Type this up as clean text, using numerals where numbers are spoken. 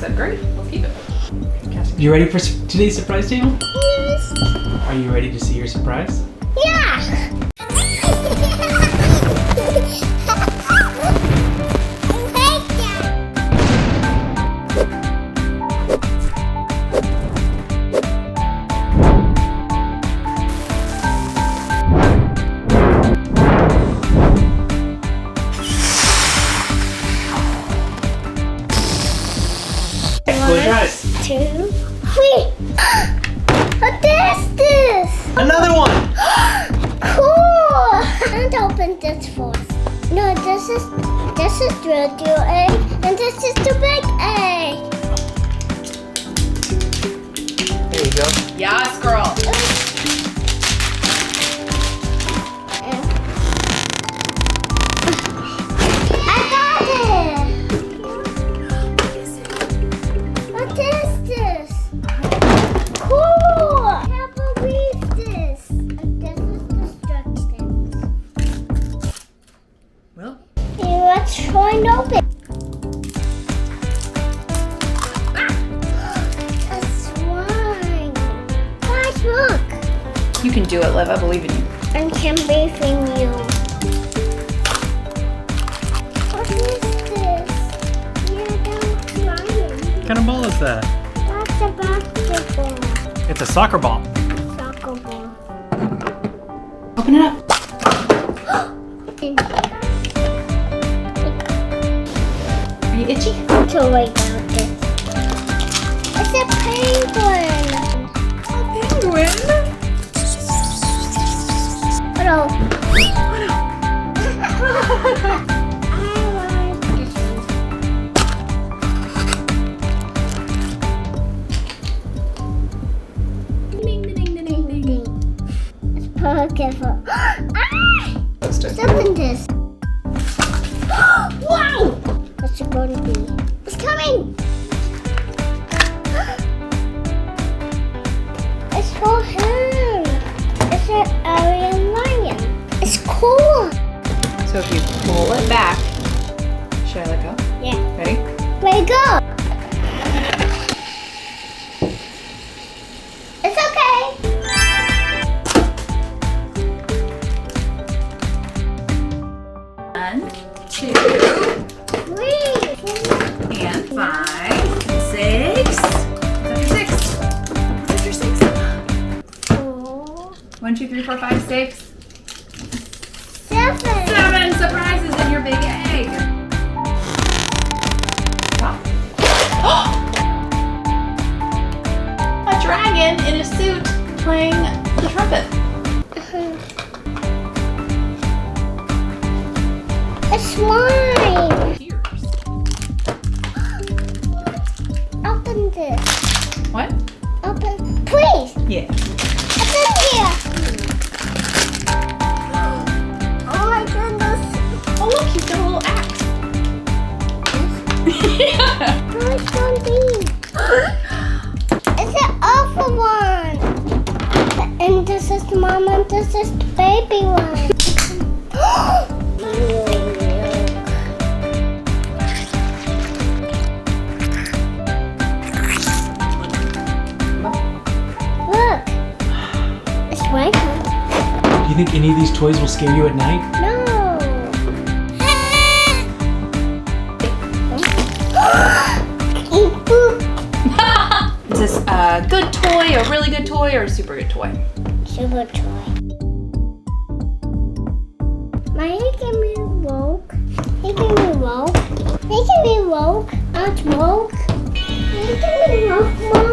said, great, let's keep it. You ready for today's surprise table? Yes. Are you ready to see your surprise? Yeah. Close your eyes. 2, 3. What is this? Another one! Cool! And open this first. No, this is the little egg, and this is the big egg. There you go. Yes, girl. I got it! What is this? Cool! I can't believe this. And this is the instructions. Well, Okay, let's try and open. A swine. Guys, look. you can do it, Liv. I believe in you. And can bathe in you. What is this? Yeah, that's flying. What kind of ball is that? That's a basketball. It's a soccer ball. Soccer ball. Open it up. Are you itchy? So right now, it's a penguin. A penguin? Hello. I like this one. Ding, ding, ding, ding, ding, ding. It's careful. Post it. What's up in this? Wow! What's it going to be? It's coming! It's for him. It's an Aryan lion. It's cool. So if you pull it back, should I let go? Yeah. Ready? Way to go. It's okay. 1, 2, 3. and 5, 6. What's after 6? What's after 6? 4. 1, 2, 3, 4, 5, 6. 7. 7 surprises in your big egg. Wow. A dragon in a suit playing the trumpet. A swine. Tears. Open this. What? Open. Please. Yeah. It's in here. Oh my goodness. Oh look, he's got a little axe. Yeah. Where's something? It's an awful one. And this is the mom and this is the baby one. Look. It's right here. Do you think any of these toys will scare you at night? No. Is this a good toy, a really good toy, or a super good toy? Super toy. My can be woke. He can be woke. He can be woke. Not woke. He can be woke.